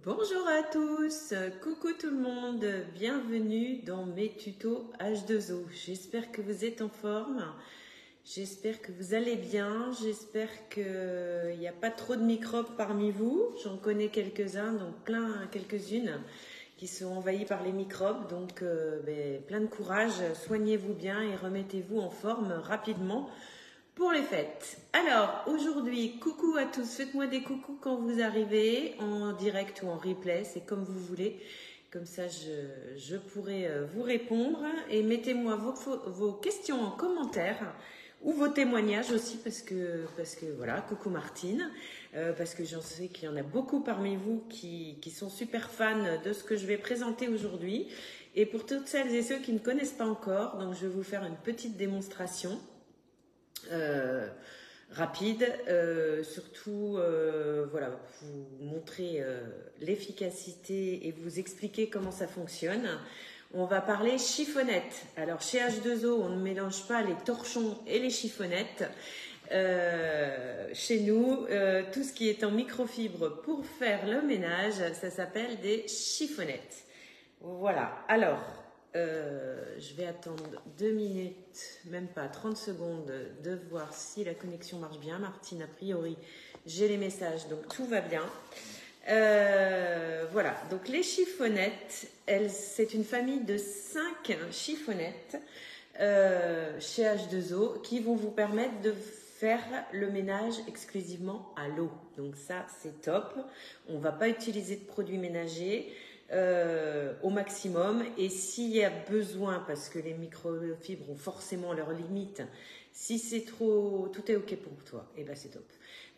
Bonjour à tous, coucou tout le monde, bienvenue dans mes tutos H2O. J'espère que vous êtes en forme, j'espère que vous allez bien, j'espère qu'il n'y a pas trop de microbes parmi vous. J'en connais quelques-uns, donc quelques-unes qui sont envahies par les microbes, donc plein de courage, soignez-vous bien et remettez-vous en forme rapidement pour les fêtes. Alors, aujourd'hui, coucou à tous. Faites-moi des coucous quand vous arrivez, en direct ou en replay, c'est comme vous voulez. Comme ça, je pourrai vous répondre. Et mettez-moi vos questions en commentaire ou vos témoignages aussi, parce que voilà, coucou Martine, parce que j'en sais qu'il y en a beaucoup parmi vous qui sont super fans de ce que je vais présenter aujourd'hui. Et pour toutes celles et ceux qui ne connaissent pas encore, donc je vais vous faire une petite démonstration. Rapide, surtout voilà, vous montrer l'efficacité et vous expliquer comment ça fonctionne. On va parler chiffonnettes. Alors chez H2O, on ne mélange pas les torchons et les chiffonnettes. Chez nous, tout ce qui est en microfibre pour faire le ménage, ça s'appelle des chiffonnettes. Voilà, alors je vais attendre 2 minutes, même pas 30 secondes, de voir si la connexion marche bien. Martine, a priori, j'ai les messages, donc tout va bien. Voilà, donc les chiffonnettes, c'est une famille de 5 chiffonnettes chez H2O qui vont vous permettre de faire le ménage exclusivement à l'eau. Donc ça, c'est top. On ne va pas utiliser de produits ménagers. Au maximum, et s'il y a besoin, parce que les microfibres ont forcément leurs limites, si c'est trop, tout est ok pour toi, et ben c'est top.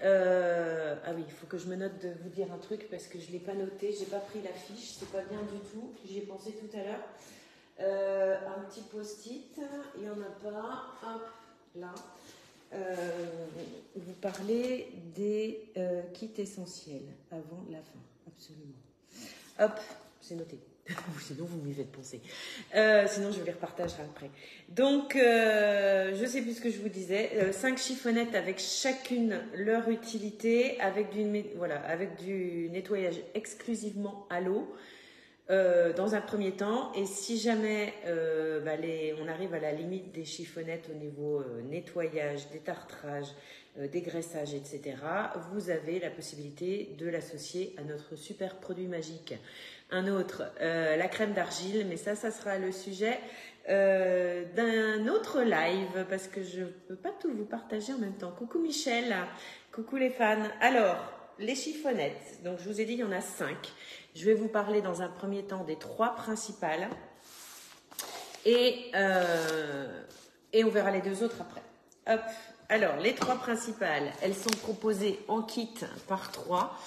Ah oui, il faut que je me note de vous dire un truc parce que je l'ai pas noté, j'ai pas pris la fiche, c'est pas bien du tout, j'y ai pensé tout à l'heure. Un petit post-it, il y en a pas, hop, là. Vous parlez des kits essentiels avant la fin, absolument. Hop, c'est noté. Sinon, vous m'y faites penser. Sinon, je les repartagerai après. Donc, je sais plus ce que je vous disais. 5 chiffonnettes avec chacune leur utilité, avec du nettoyage exclusivement à l'eau. Dans un premier temps, et si jamais on arrive à la limite des chiffonnettes au niveau nettoyage, détartrage, dégraissage, etc., vous avez la possibilité de l'associer à notre super produit magique. Un autre, la crème d'argile, mais ça sera le sujet d'un autre live, parce que je ne peux pas tout vous partager en même temps. Coucou Michel, coucou les fans. Alors, les chiffonnettes, donc je vous ai dit il y en a 5. Je vais vous parler dans un premier temps des 3 principales et on verra les 2 autres après. Hop. Alors, les 3 principales, elles sont proposées en kit par 3.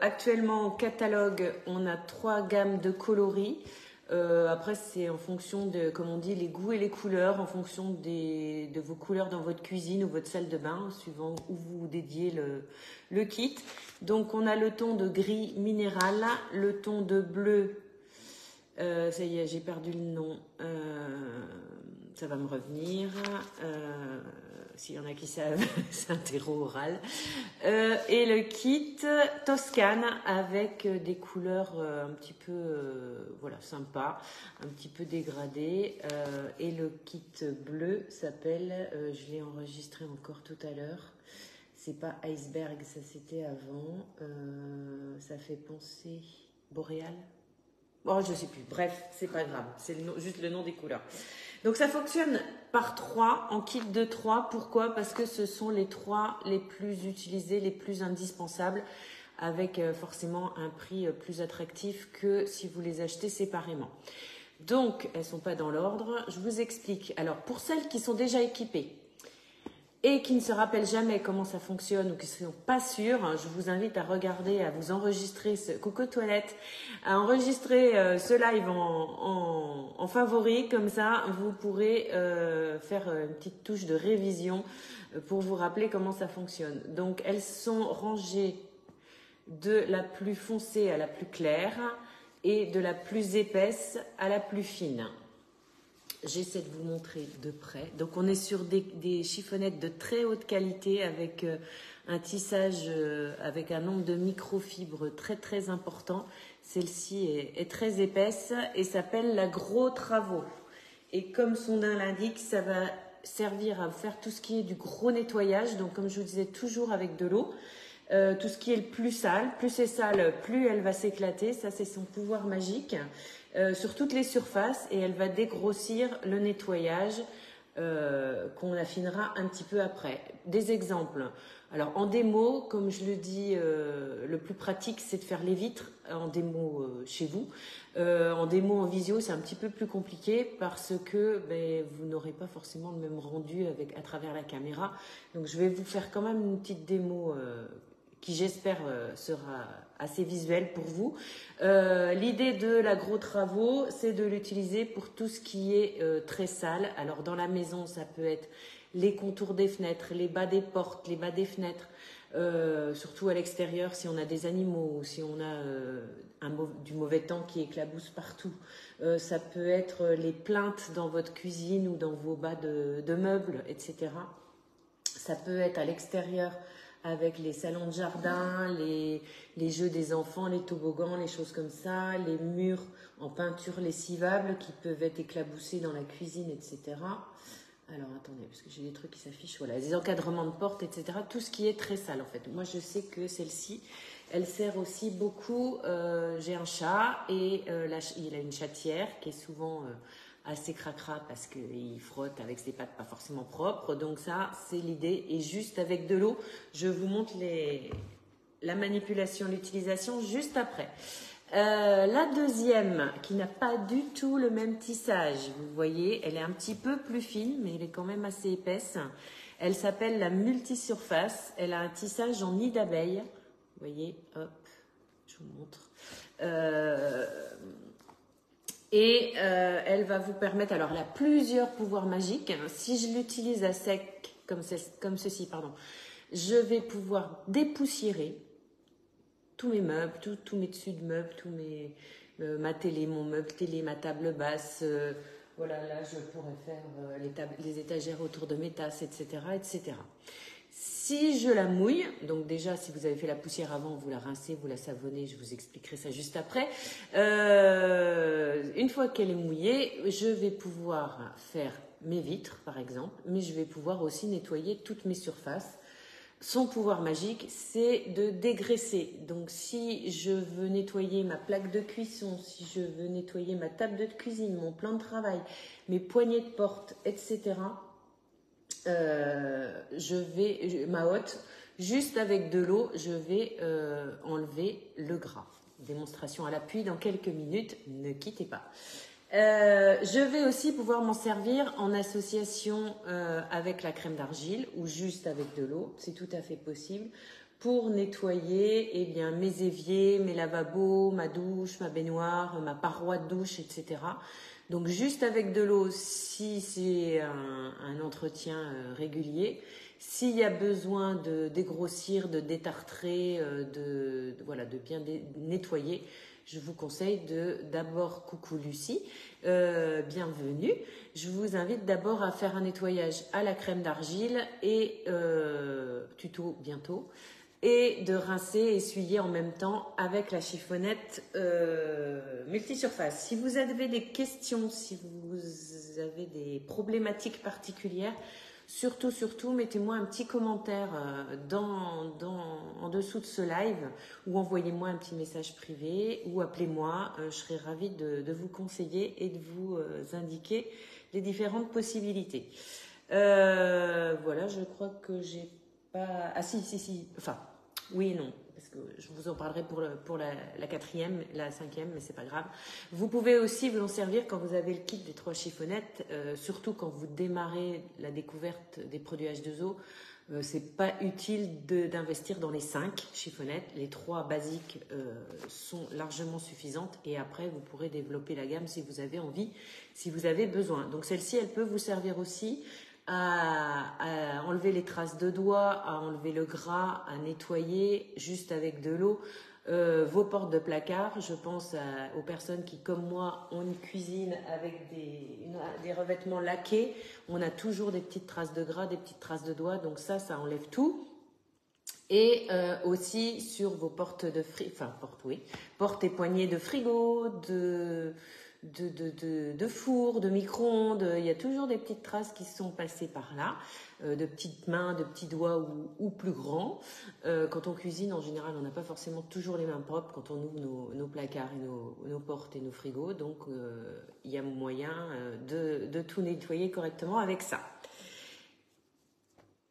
Actuellement, au catalogue, on a 3 gammes de coloris. Après, c'est en fonction de, comme on dit, les goûts et les couleurs, en fonction de vos couleurs dans votre cuisine ou votre salle de bain, suivant où vous dédiez le kit. Donc, on a le ton de gris minéral, le ton de bleu, ça y est, j'ai perdu le nom, ça va me revenir, s'il y en a qui savent, c'est un terreau oral, et le kit Toscane avec des couleurs un petit peu voilà, sympa, un petit peu dégradées, et le kit bleu s'appelle, je l'ai enregistré encore tout à l'heure, c'est pas iceberg, ça c'était avant, ça fait penser boréal. Bon, je sais plus. Bref, c'est pas grave. C'est juste le nom des couleurs. Donc, ça fonctionne par 3, en kit de 3. Pourquoi? Parce que ce sont les 3 les plus utilisés, les plus indispensables, avec forcément un prix plus attractif que si vous les achetez séparément. Donc, elles sont pas dans l'ordre. Je vous explique. Alors, pour celles qui sont déjà équipées et qui ne se rappellent jamais comment ça fonctionne ou qui ne sont pas sûrs, je vous invite à regarder, à vous enregistrer coucou toilette, à enregistrer ce live en favori, comme ça vous pourrez faire une petite touche de révision pour vous rappeler comment ça fonctionne. Donc elles sont rangées de la plus foncée à la plus claire et de la plus épaisse à la plus fine. J'essaie de vous montrer de près. Donc, on est sur des chiffonnettes de très haute qualité avec un tissage avec un nombre de microfibres très très important. Celle-ci est très épaisse et s'appelle la Gros Travaux. Et comme son nom l'indique, ça va servir à faire tout ce qui est du gros nettoyage. Donc comme je vous disais, toujours avec de l'eau. Tout ce qui est le plus sale, plus c'est sale, plus elle va s'éclater. Ça, c'est son pouvoir magique sur toutes les surfaces et elle va dégrossir le nettoyage qu'on affinera un petit peu après. Des exemples. Alors en démo, comme je le dis, le plus pratique, c'est de faire les vitres en démo chez vous. En démo en visio, c'est un petit peu plus compliqué parce que vous n'aurez pas forcément le même rendu à travers la caméra. Donc je vais vous faire quand même une petite démo qui j'espère sera assez visuelle pour vous. L'idée de la Gros Travaux, c'est de l'utiliser pour tout ce qui est très sale. Alors dans la maison, ça peut être les contours des fenêtres, les bas des portes, les bas des fenêtres, surtout à l'extérieur si on a des animaux, si on a du mauvais temps qui éclabousse partout. Ça peut être les plaintes dans votre cuisine ou dans vos bas de meubles, etc. Ça peut être à l'extérieur avec les salons de jardin, les jeux des enfants, les toboggans, les choses comme ça, les murs en peinture lessivables qui peuvent être éclaboussés dans la cuisine, etc. Alors attendez, parce que j'ai des trucs qui s'affichent, voilà, les encadrements de portes, etc. Tout ce qui est très sale en fait. Moi je sais que celle-ci, elle sert aussi beaucoup, j'ai un chat et il a une chatière qui est souvent assez cracra parce qu'il frotte avec ses pattes pas forcément propres. Donc ça, c'est l'idée. Et juste avec de l'eau, je vous montre la manipulation, l'utilisation juste après. La deuxième, qui n'a pas du tout le même tissage, vous voyez, elle est un petit peu plus fine, mais elle est quand même assez épaisse. Elle s'appelle la multisurface. Elle a un tissage en nid d'abeille. Vous voyez, hop, je vous montre. Elle va vous permettre, alors elle a plusieurs pouvoirs magiques. Si je l'utilise à sec, comme ceci, pardon, je vais pouvoir dépoussiérer tous mes meubles, tous mes dessus de meubles, ma télé, mon meuble télé, ma table basse. Voilà, là je pourrais faire les étagères autour de mes tasses, etc., etc. Si je la mouille, donc déjà si vous avez fait la poussière avant, vous la rincez, vous la savonnez, je vous expliquerai ça juste après. Une fois qu'elle est mouillée, je vais pouvoir faire mes vitres par exemple, mais je vais pouvoir aussi nettoyer toutes mes surfaces. Son pouvoir magique, c'est de dégraisser. Donc si je veux nettoyer ma plaque de cuisson, si je veux nettoyer ma table de cuisine, mon plan de travail, mes poignées de porte, etc., ma hotte, juste avec de l'eau, je vais enlever le gras. Démonstration à l'appui dans quelques minutes, ne quittez pas. Je vais aussi pouvoir m'en servir en association avec la crème d'argile ou juste avec de l'eau, c'est tout à fait possible, pour nettoyer mes éviers, mes lavabos, ma douche, ma baignoire, ma paroi de douche, etc. Donc juste avec de l'eau si c'est un entretien régulier. S'il y a besoin de dégrossir, de détartrer, de bien nettoyer, je vous conseille d'abord, coucou Lucie, bienvenue. Je vous invite d'abord à faire un nettoyage à la crème d'argile et tuto bientôt. Et de rincer et essuyer en même temps avec la chiffonnette multisurface. Si vous avez des questions, si vous avez des problématiques particulières, surtout, mettez-moi un petit commentaire en dessous de ce live ou envoyez-moi un petit message privé ou appelez-moi. Je serai ravie de vous conseiller et de vous indiquer les différentes possibilités. Voilà, je crois que j'ai pas... Ah si. Enfin, oui et non, parce que je vous en parlerai pour la quatrième, la cinquième, mais c'est pas grave. Vous pouvez aussi vous en servir quand vous avez le kit des 3 chiffonnettes, surtout quand vous démarrez la découverte des produits H2O. C'est pas utile d'investir dans les 5 chiffonnettes. Les 3 basiques sont largement suffisantes et après vous pourrez développer la gamme si vous avez envie, si vous avez besoin. Donc celle-ci, elle peut vous servir aussi à enlever les traces de doigts, à enlever le gras, à nettoyer juste avec de l'eau vos portes de placard. Je pense aux personnes qui, comme moi, ont une cuisine avec des revêtements laqués. On a toujours des petites traces de gras, des petites traces de doigts, donc ça enlève tout. Et aussi sur vos portes de portes et poignées de frigo, de four, de micro-ondes. Il y a toujours des petites traces qui sont passées par là, de petites mains, de petits doigts ou plus grands. Quand on cuisine, en général, on n'a pas forcément toujours les mains propres quand on ouvre nos placards et nos portes et nos frigos. Donc, il y a moyen de tout nettoyer correctement avec ça.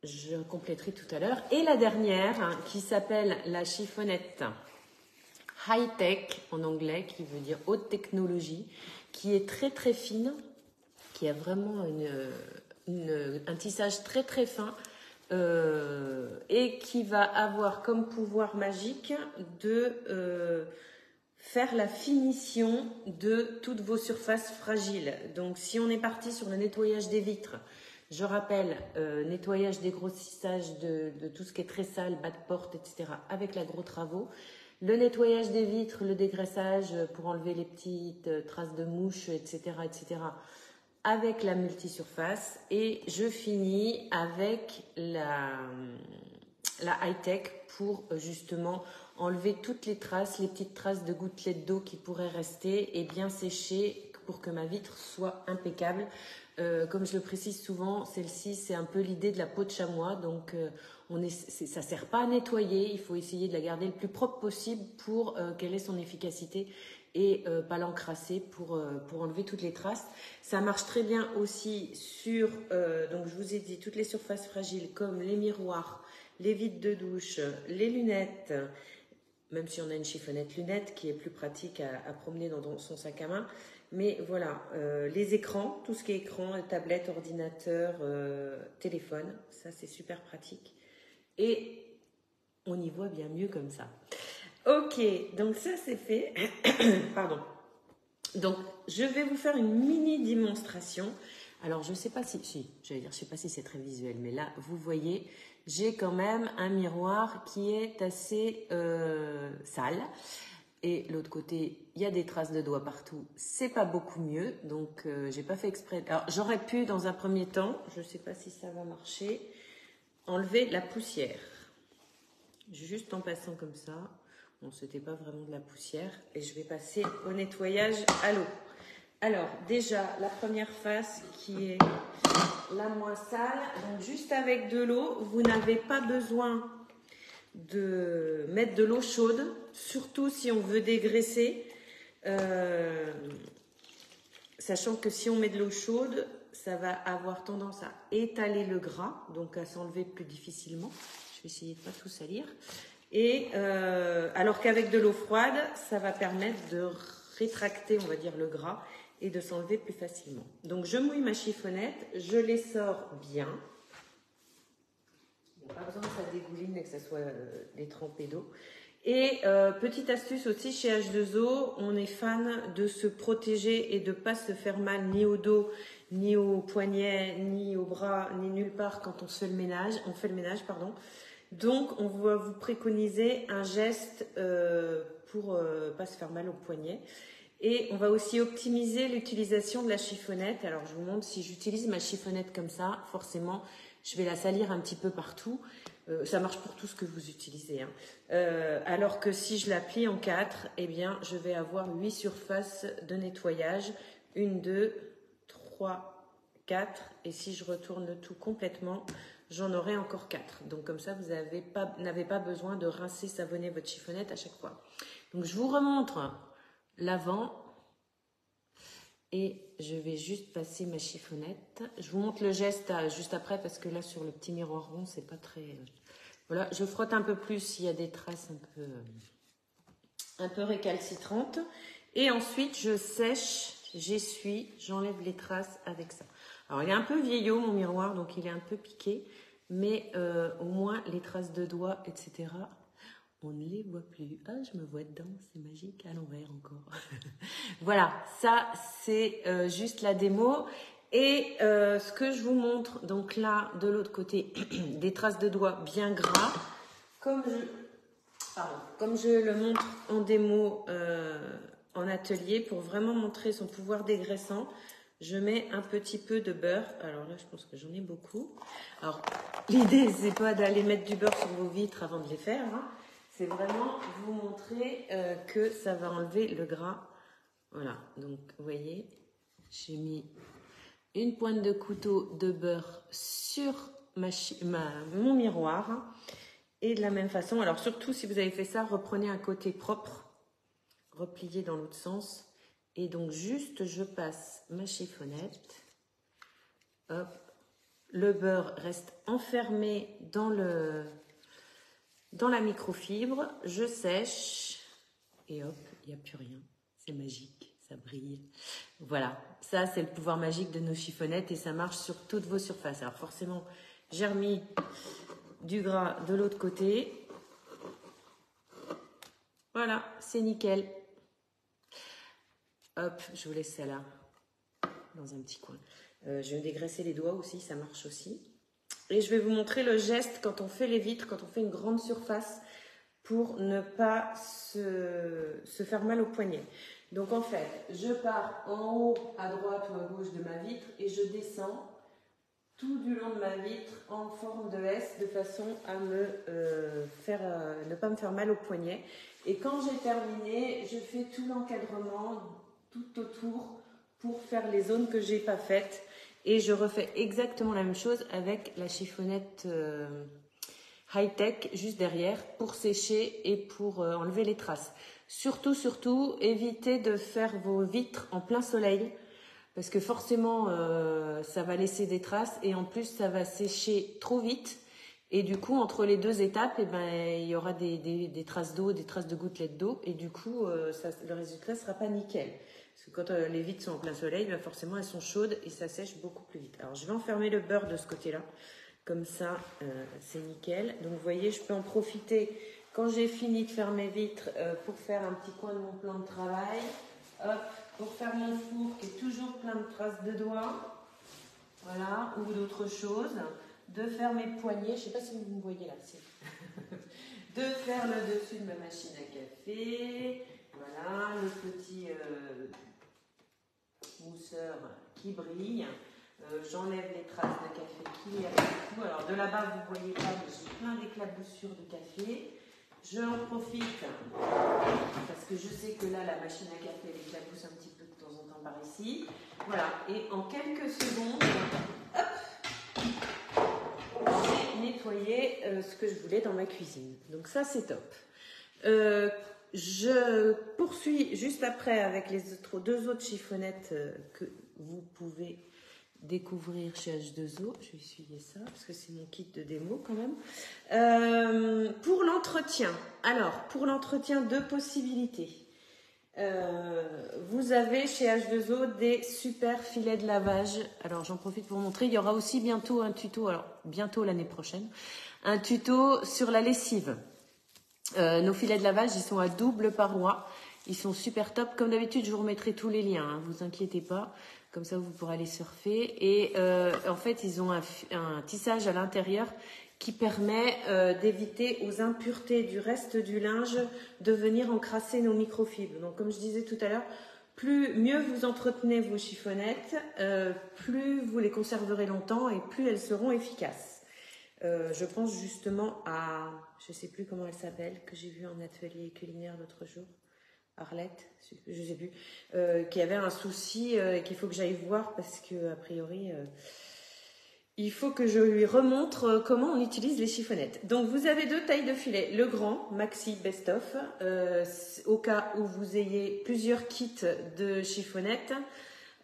Je compléterai tout à l'heure. Et la dernière, qui s'appelle la chiffonnette high-tech en anglais, qui veut dire haute technologie, qui est très très fine, qui a vraiment un tissage très très fin et qui va avoir comme pouvoir magique de faire la finition de toutes vos surfaces fragiles. Donc si on est parti sur le nettoyage des vitres, je rappelle, nettoyage, dégrossissage de tout ce qui est très sale, bas de porte, etc. avec la gros travaux. Le nettoyage des vitres, le dégraissage pour enlever les petites traces de mouches, etc., etc. avec la multisurface. Et je finis avec la high-tech pour justement enlever toutes les traces, les petites traces de gouttelettes d'eau qui pourraient rester et bien sécher pour que ma vitre soit impeccable. Comme je le précise souvent, celle-ci, c'est un peu l'idée de la peau de chamois. Donc, ça ne sert pas à nettoyer. Il faut essayer de la garder le plus propre possible pour qu'elle ait son efficacité et pas l'encrasser pour enlever toutes les traces. Ça marche très bien aussi sur, donc je vous ai dit, toutes les surfaces fragiles comme les miroirs, les vitres de douche, les lunettes, même si on a une chiffonnette lunette qui est plus pratique à promener dans son sac à main. Mais voilà, les écrans, tout ce qui est écran, tablette, ordinateur, téléphone, ça c'est super pratique. Et on y voit bien mieux comme ça. Ok, donc ça c'est fait. Pardon. Donc je vais vous faire une mini démonstration. Alors je ne sais pas si je sais pas si c'est très visuel, mais là vous voyez, j'ai quand même un miroir qui est assez sale. Et l'autre côté, il y a des traces de doigts partout. C'est pas beaucoup mieux, donc j'ai pas fait exprès. Alors j'aurais pu, dans un premier temps, je sais pas si ça va marcher, enlever la poussière. Juste en passant comme ça. Bon, c'était pas vraiment de la poussière. Et je vais passer au nettoyage à l'eau. Alors déjà, la première face qui est la moins sale. Donc juste avec de l'eau, vous n'avez pas besoin de mettre de l'eau chaude, surtout si on veut dégraisser, sachant que si on met de l'eau chaude, ça va avoir tendance à étaler le gras, donc à s'enlever plus difficilement. Je vais essayer de ne pas tout salir. Et alors qu'avec de l'eau froide, ça va permettre de rétracter, on va dire, le gras et de s'enlever plus facilement. Donc je mouille ma chiffonnette, je les sors bien. Il n'y a pas besoin que ça dégouline et que ça soit détrempé d'eau. Et petite astuce aussi, chez H2O, on est fan de se protéger et de ne pas se faire mal ni au dos, ni au poignet, ni au bras, ni nulle part quand on fait le ménage. Donc, on va vous préconiser un geste pour ne pas se faire mal au poignet. Et on va aussi optimiser l'utilisation de la chiffonnette. Alors, je vous montre, si j'utilise ma chiffonnette comme ça, forcément, je vais la salir un petit peu partout. Ça marche pour tout ce que vous utilisez. Alors que si je la plie en 4, eh bien, je vais avoir 8 surfaces de nettoyage. 1, 2, 3, 4. Et si je retourne le tout complètement, j'en aurai encore 4. Donc comme ça, vous n'avez pas besoin de rincer, savonner votre chiffonnette à chaque fois. Donc je vous remontre l'avant. Et je vais juste passer ma chiffonnette. Je vous montre le geste juste après parce que là, sur le petit miroir rond, c'est pas très... Voilà, je frotte un peu plus s'il y a des traces un peu récalcitrantes. Et ensuite, je sèche, j'essuie, j'enlève les traces avec ça. Alors, il est un peu vieillot, mon miroir, donc il est un peu piqué. Mais au moins, les traces de doigts, etc., on ne les voit plus. Ah, je me vois dedans, c'est magique, à l'envers encore. Voilà, ça c'est juste la démo. Et ce que je vous montre, donc là, de l'autre côté, des traces de doigts bien gras, comme je le montre en démo en atelier, pour vraiment montrer son pouvoir dégraissant, je mets un petit peu de beurre. Alors là, je pense que j'en ai beaucoup. Alors, l'idée, c'est pas d'aller mettre du beurre sur vos vitres avant de les faire, hein. C'est vraiment vous montrer que ça va enlever le gras. Voilà, donc vous voyez, j'ai mis une pointe de couteau de beurre sur mon miroir. Et de la même façon, alors surtout si vous avez fait ça, reprenez un côté propre, repliez dans l'autre sens. Et donc juste, je passe ma chiffonnette. Hop, le beurre reste enfermé dans la microfibre. Je sèche et hop, il n'y a plus rien. C'est magique, ça brille. Voilà, ça c'est le pouvoir magique de nos chiffonnettes et ça marche sur toutes vos surfaces. Alors forcément, j'ai remis du gras de l'autre côté. Voilà, c'est nickel. Hop, je vous laisse celle-là dans un petit coin. Je vais dégraisser les doigts aussi, ça marche aussi. Et je vais vous montrer le geste quand on fait les vitres, quand on fait une grande surface, pour ne pas se faire mal au poignet. Donc en fait, je pars en haut, à droite ou à gauche de ma vitre et je descends tout du long de ma vitre en forme de S de façon à ne pas me faire mal au poignet. Et quand j'ai terminé, je fais tout l'encadrement tout autour pour faire les zones que j'ai pas faites. Et je refais exactement la même chose avec la chiffonnette high-tech juste derrière pour sécher et pour enlever les traces. Surtout, évitez de faire vos vitres en plein soleil parce que forcément, ça va laisser des traces et en plus, ça va sécher trop vite. Et du coup, entre les deux étapes, eh ben, il y aura des traces d'eau, des traces de gouttelettes d'eau et du coup, le résultat ne sera pas nickel. Parce que quand les vitres sont en plein soleil, ben forcément, elles sont chaudes et ça sèche beaucoup plus vite. Alors, je vais enfermer le beurre de ce côté-là. Comme ça, c'est nickel. Donc, vous voyez, je peux en profiter quand j'ai fini de faire mes vitres pour faire un petit coin de mon plan de travail. Hop, pour faire mon four qui est toujours plein de traces de doigts. Voilà, ou d'autres choses. De faire mes poignets. Je ne sais pas si vous me voyez là. De faire le dessus de ma machine à café. Voilà, le petit mousseur qui brille. J'enlève les traces de café qu'il y a partout. Alors de là-bas, vous ne voyez pas, mais j'ai plein d'éclaboussures de café. Je en profite parce que je sais que là, la machine à café, elle éclabousse un petit peu de temps en temps par ici. Voilà, et en quelques secondes, hop, j'ai nettoyé ce que je voulais dans ma cuisine. Donc ça, c'est top. Je poursuis juste après avec les deux autres chiffonnettes que vous pouvez découvrir chez H2O. Je vais essuyer ça parce que c'est mon kit de démo quand même. Pour l'entretien, alors pour l'entretien, deux possibilités. Vous avez chez H2O des super filets de lavage. Alors j'en profite pour vous montrer. Il y aura aussi bientôt un tuto, alors bientôt l'année prochaine, un tuto sur la lessive. Nos filets de lavage, ils sont à double paroi. Ils sont super top. Comme d'habitude, je vous remettrai tous les liens, hein, vous inquiétez pas. Comme ça, vous pourrez aller surfer. Et en fait, ils ont un tissage à l'intérieur qui permet d'éviter aux impuretés du reste du linge de venir encrasser nos microfibres. Donc, comme je disais tout à l'heure, mieux vous entretenez vos chiffonnettes, plus vous les conserverez longtemps et plus elles seront efficaces. Je pense justement à, je ne sais plus comment elle s'appelle, que j'ai vu en atelier culinaire l'autre jour. Arlette, je ne sais plus, qui avait un souci qu'il faut que j'aille voir parce que a priori, il faut que je lui remontre comment on utilise les chiffonnettes. Donc vous avez deux tailles de filet, le grand Maxi Best Of, au cas où vous ayez plusieurs kits de chiffonnettes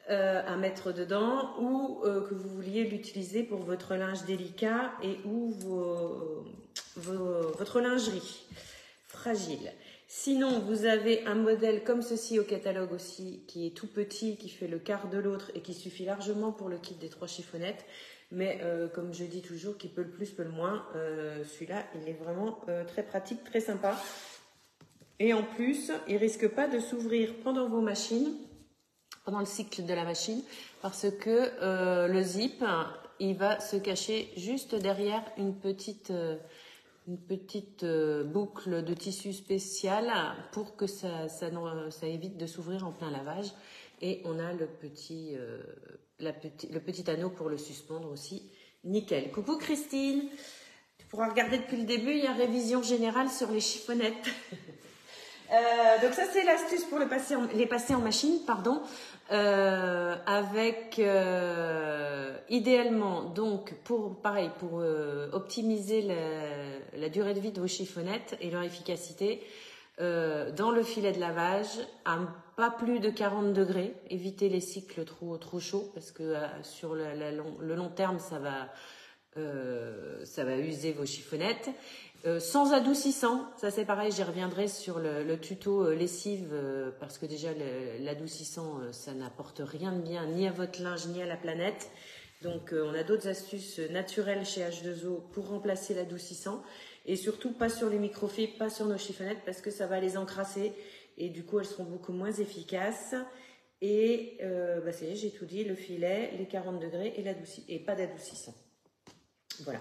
à mettre dedans ou que vous vouliez l'utiliser pour votre linge délicat et ou votre lingerie fragile. Sinon, vous avez un modèle comme ceci au catalogue aussi, qui est tout petit, qui fait le quart de l'autre et qui suffit largement pour le kit des 3 chiffonnettes. Mais comme je dis toujours, qui peut le plus, peut le moins. Celui-là, il est vraiment très pratique, très sympa. Et en plus, il risque pas de s'ouvrir pendant vos machines, pendant le cycle de la machine, parce que le zip, il va se cacher juste derrière une petite boucle de tissu spécial pour que ça évite de s'ouvrir en plein lavage. Et on a le petit anneau pour le suspendre aussi. Nickel. Coucou Christine. Tu pourras regarder depuis le début, il y a révision générale sur les chiffonnettes. Donc ça c'est l'astuce pour les passer en machine, pardon, avec idéalement donc pour optimiser la durée de vie de vos chiffonnettes et leur efficacité dans le filet de lavage à pas plus de 40 degrés. Évitez les cycles trop chauds parce que sur le long terme ça va user vos chiffonnettes. Sans adoucissant, ça c'est pareil, j'y reviendrai sur le tuto lessive parce que déjà l'adoucissant ça n'apporte rien de bien ni à votre linge ni à la planète. Donc on a d'autres astuces naturelles chez H2O pour remplacer l'adoucissant et surtout pas sur les microfibres, pas sur nos chiffonnettes parce que ça va les encrasser et du coup elles seront beaucoup moins efficaces. Et ça y est, j'ai tout dit, le filet, les 40 degrés et pas d'adoucissant. Voilà.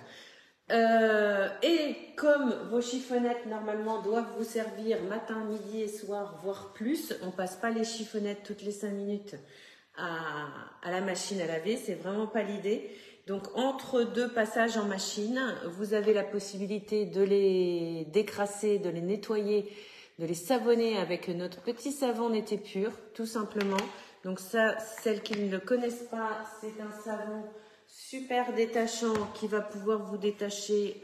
Et comme vos chiffonnettes normalement doivent vous servir matin, midi et soir, voire plus, on passe pas les chiffonnettes toutes les 5 minutes à la machine à laver, c'est vraiment pas l'idée. Donc entre deux passages en machine, vous avez la possibilité de les décrasser, de les nettoyer, de les savonner avec notre petit savon Nété Pur, tout simplement. Donc ça, celles qui ne le connaissent pas, c'est un savon super détachant qui va pouvoir vous détacher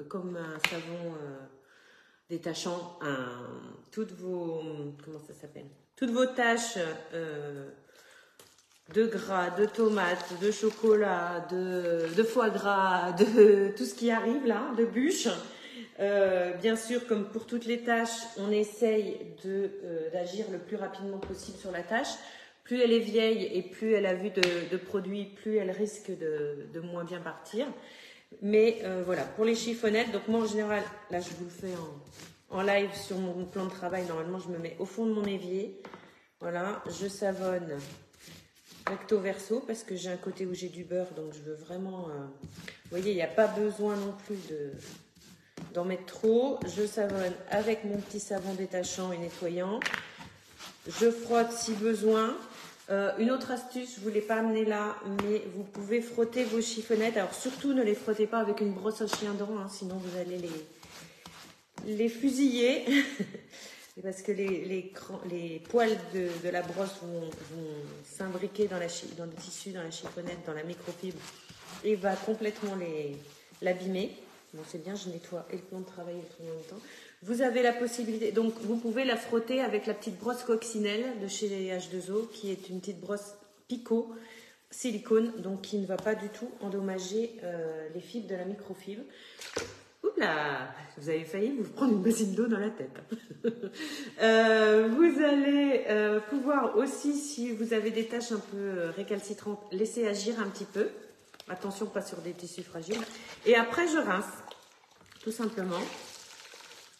comme un savon détachant toutes vos taches de gras, de tomates, de chocolat, de foie gras, de tout ce qui arrive là, de bûches. Bien sûr, comme pour toutes les tâches, on essaye d'agir le plus rapidement possible sur la tâche. Plus elle est vieille et plus elle a vu de produits, plus elle risque de moins bien partir. Mais voilà, pour les chiffonnettes, donc moi en général, là je vous le fais en live sur mon plan de travail, normalement je me mets au fond de mon évier. Voilà, je savonne recto verso parce que j'ai un côté où j'ai du beurre, donc je veux vraiment... vous voyez, il n'y a pas besoin non plus d'en mettre trop. Je savonne avec mon petit savon détachant et nettoyant. Je frotte si besoin. Une autre astuce, je ne vous l'ai pas amené là, mais vous pouvez frotter vos chiffonnettes. Alors surtout, ne les frottez pas avec une brosse à chien dent, hein, sinon vous allez les fusiller. Parce que les poils de la brosse vont s'imbriquer dans le tissu, dans la chiffonnette, dans la microfibre, et va complètement l'abîmer. Bon, c'est bien, je nettoie et le plan de travail et tout en même temps. Vous avez la possibilité, donc vous pouvez la frotter avec la petite brosse coccinelle de chez H2O, qui est une petite brosse Pico silicone, donc qui ne va pas du tout endommager les fibres de la microfibre. Oups là, vous avez failli vous prendre une bassine d'eau dans la tête. Vous allez pouvoir aussi, si vous avez des taches un peu récalcitrantes, laisser agir un petit peu. Attention, pas sur des tissus fragiles. Et après, je rince, tout simplement.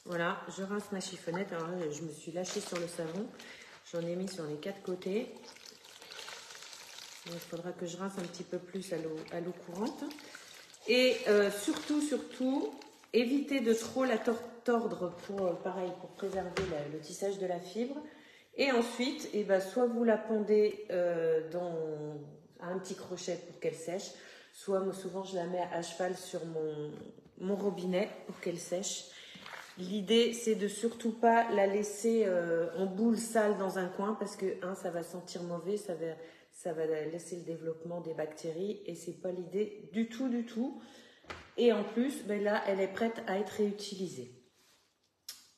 Voilà, je rince ma chiffonnette. Alors là, je me suis lâchée sur le savon. J'en ai mis sur les 4 côtés. Donc, il faudra que je rince un petit peu plus à l'eau courante. Et surtout, évitez de trop la tordre pour préserver le tissage de la fibre. Et ensuite, soit vous la pendez à un petit crochet pour qu'elle sèche, soit moi, souvent je la mets à cheval sur mon robinet pour qu'elle sèche. L'idée, c'est de surtout pas la laisser en boule sale dans un coin parce que, ça va sentir mauvais, ça va laisser le développement des bactéries et c'est pas l'idée du tout. Et en plus, là, elle est prête à être réutilisée.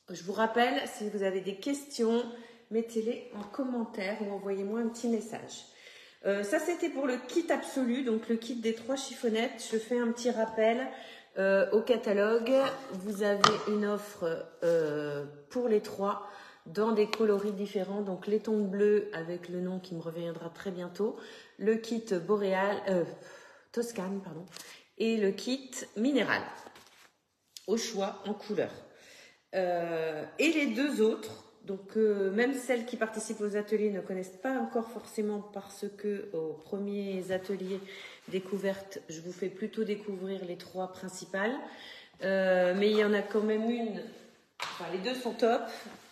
Je vous rappelle, si vous avez des questions, mettez-les en commentaire ou envoyez-moi un petit message. Ça, c'était pour le kit absolu, donc le kit des 3 chiffonnettes. Je fais un petit rappel. Au catalogue, vous avez une offre pour les 3 dans des coloris différents. Donc les tons bleus avec le nom qui me reviendra très bientôt. Le kit Toscane, pardon. Et le kit minéral. Au choix en couleur. Et les 2 autres. Donc, même celles qui participent aux ateliers ne connaissent pas encore forcément parce que aux premiers ateliers découvertes, je vous fais plutôt découvrir les 3 principales. Mais il y en a quand même une, les 2 sont top.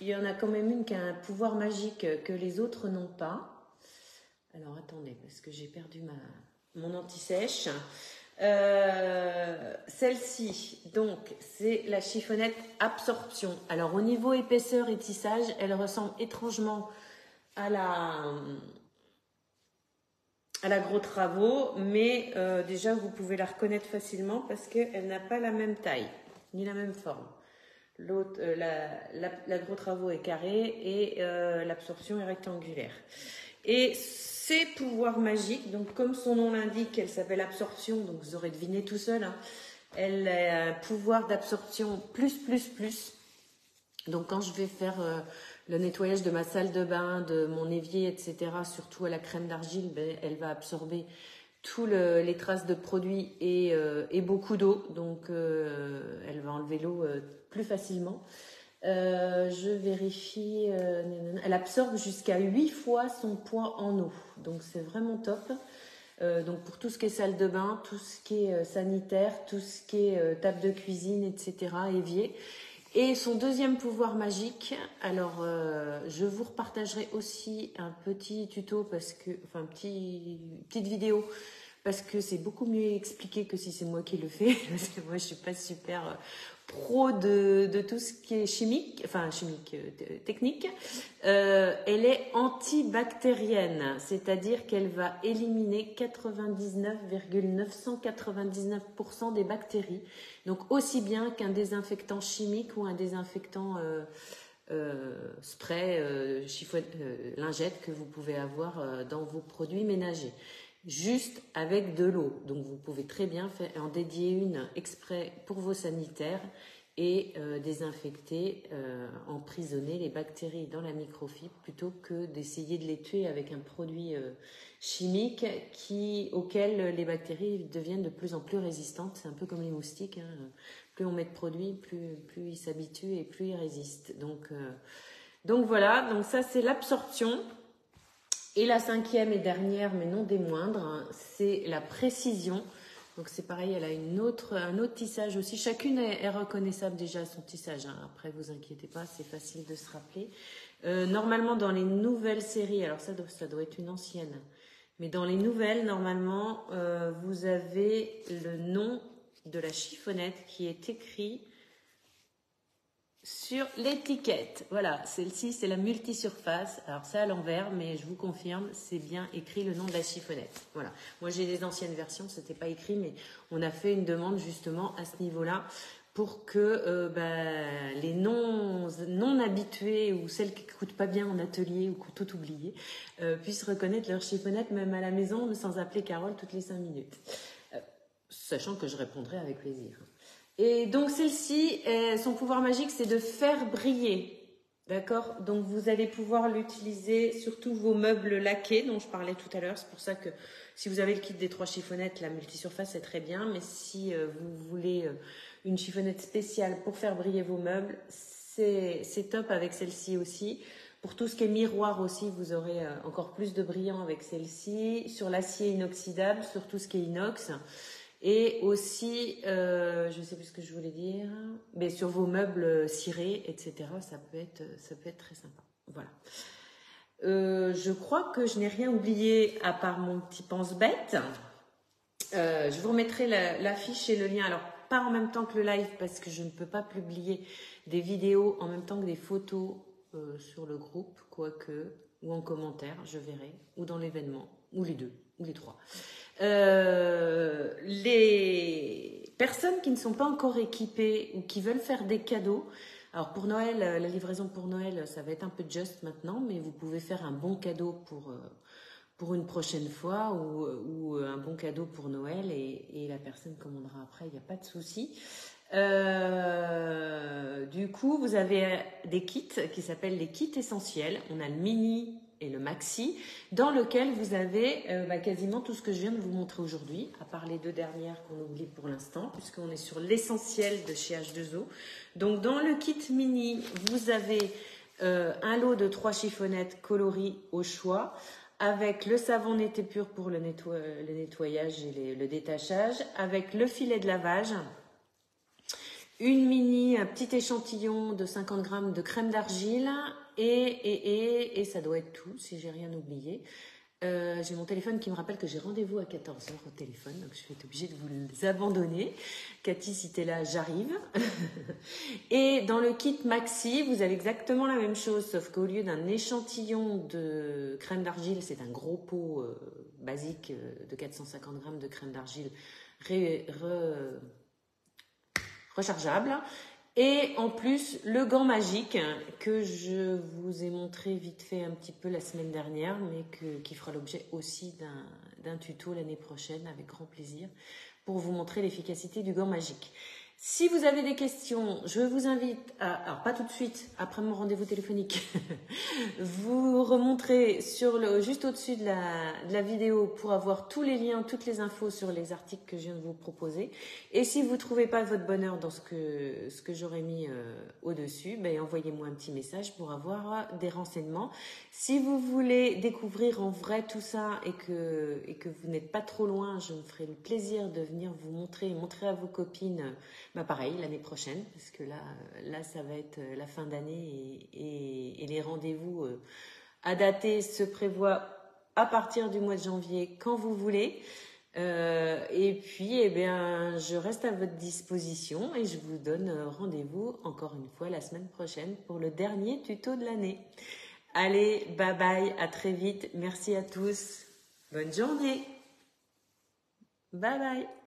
Il y en a quand même une qui a un pouvoir magique que les autres n'ont pas. Alors attendez, parce que j'ai perdu mon anti-sèche. Celle-ci, donc, c'est la chiffonnette absorption. Alors, au niveau épaisseur et tissage, elle ressemble étrangement à la Gros Travaux, mais déjà, vous pouvez la reconnaître facilement parce qu'elle n'a pas la même taille, ni la même forme. L'autre, la Gros Travaux est carrée et l'absorption est rectangulaire. Et ses pouvoirs magiques, donc comme son nom l'indique, elle s'appelle absorption, donc vous aurez deviné tout seul, hein. Elle a un pouvoir d'absorption plus. Donc quand je vais faire le nettoyage de ma salle de bain, de mon évier, etc., surtout à la crème d'argile, ben, elle va absorber tous les traces de produits et beaucoup d'eau, donc elle va enlever l'eau plus facilement. Je vérifie, elle absorbe jusqu'à 8 fois son poids en eau, donc c'est vraiment top. Donc pour tout ce qui est salle de bain, tout ce qui est sanitaire, tout ce qui est table de cuisine, etc., évier. Et son deuxième pouvoir magique, alors je vous repartagerai aussi un petit tuto, enfin petite vidéo, parce que c'est beaucoup mieux expliqué que si c'est moi qui le fais, parce que moi je suis pas super pro de tout ce qui est chimique, technique. Elle est antibactérienne, c'est-à-dire qu'elle va éliminer 99,999% des bactéries, donc aussi bien qu'un désinfectant chimique ou un désinfectant spray, lingette que vous pouvez avoir dans vos produits ménagers. Juste avec de l'eau. Donc vous pouvez très bien en dédier une exprès pour vos sanitaires et désinfecter, emprisonner les bactéries dans la microfibre plutôt que d'essayer de les tuer avec un produit chimique auquel les bactéries deviennent de plus en plus résistantes. C'est un peu comme les moustiques, hein. Plus on met de produits, plus ils s'habituent et plus ils résistent. Donc voilà, donc ça c'est l'absorption. Et la cinquième et dernière, mais non des moindres, hein, c'est la précision. Donc c'est pareil, elle a un autre tissage aussi. Chacune est reconnaissable déjà à son tissage, hein. Après, vous inquiétez pas, c'est facile de se rappeler. Normalement, dans les nouvelles séries, alors ça doit être une ancienne, mais dans les nouvelles, normalement, vous avez le nom de la chiffonnette qui est écrit sur l'étiquette. Voilà, celle-ci, c'est la multisurface. Alors, c'est à l'envers, mais je vous confirme, c'est bien écrit le nom de la chiffonnette. Voilà. Moi, j'ai des anciennes versions, c'était pas écrit, mais on a fait une demande justement à ce niveau-là pour que les non habitués ou celles qui n'écoutent pas bien en atelier ou qui ont tout oublié puissent reconnaître leur chiffonnette même à la maison sans appeler Carole toutes les 5 minutes. Sachant que je répondrai avec plaisir. Et donc celle-ci, son pouvoir magique, c'est de faire briller. D'accord? Donc vous allez pouvoir l'utiliser sur tous vos meubles laqués dont je parlais tout à l'heure. C'est pour ça que si vous avez le kit des 3 chiffonnettes, la multisurface, c'est très bien. Mais si vous voulez une chiffonnette spéciale pour faire briller vos meubles, c'est top avec celle-ci aussi. Pour tout ce qui est miroir aussi, vous aurez encore plus de brillant avec celle-ci. Sur l'acier inoxydable, sur tout ce qui est inox. Et aussi, je ne sais plus ce que je voulais dire, mais sur vos meubles cirés, etc., ça peut être très sympa. Voilà. Je crois que je n'ai rien oublié à part mon petit pense-bête. Je vous remettrai l'affiche et le lien. Alors, pas en même temps que le live, parce que je ne peux pas publier des vidéos en même temps que des photos sur le groupe, quoique, ou en commentaire, je verrai, ou dans l'événement, ou les deux, ou les trois. Les personnes qui ne sont pas encore équipées ou qui veulent faire des cadeaux, alors pour Noël, la livraison pour Noël, ça va être un peu juste maintenant, mais vous pouvez faire un bon cadeau pour une prochaine fois ou un bon cadeau pour Noël et la personne commandera après, il n'y a pas de souci. Du coup, vous avez des kits qui s'appellent les kits essentiels. On a le mini et le maxi, dans lequel vous avez quasiment tout ce que je viens de vous montrer aujourd'hui, à part les 2 dernières qu'on oublie pour l'instant, puisqu'on est sur l'essentiel de chez H2O. Donc, dans le kit mini, vous avez un lot de 3 chiffonnettes coloris au choix, avec le savon Nété Pur pour le nettoyage et le détachage, avec le filet de lavage, un petit échantillon de 50 grammes de crème d'argile et ça doit être tout si j'ai rien oublié. J'ai mon téléphone qui me rappelle que j'ai rendez-vous à 14 h au téléphone, donc je vais être obligée de vous les abandonner. Cathy, si t'es là, j'arrive. Et dans le kit Maxi, vous avez exactement la même chose, sauf qu'au lieu d'un échantillon de crème d'argile, c'est un gros pot basique de 450 grammes de crème d'argile rechargeable. Et en plus, le gant magique que je vous ai montré vite fait un petit peu la semaine dernière, mais qui fera l'objet aussi d'un tuto l'année prochaine avec grand plaisir pour vous montrer l'efficacité du gant magique. Si vous avez des questions, je vous invite à, alors pas tout de suite, après mon rendez-vous téléphonique, vous remontrez juste au-dessus de la vidéo pour avoir tous les liens, toutes les infos sur les articles que je viens de vous proposer. Et si vous ne trouvez pas votre bonheur dans ce que j'aurais mis au-dessus, ben, envoyez-moi un petit message pour avoir des renseignements. Si vous voulez découvrir en vrai tout ça et que vous n'êtes pas trop loin, je me ferai le plaisir de venir vous montrer à vos copines. Bah pareil, l'année prochaine, parce que là, ça va être la fin d'année et les rendez-vous à dater se prévoient à partir du mois de janvier, quand vous voulez. Et puis, eh bien, je reste à votre disposition et je vous donne rendez-vous encore une fois la semaine prochaine pour le dernier tuto de l'année. Allez, bye bye, à très vite. Merci à tous. Bonne journée. Bye bye.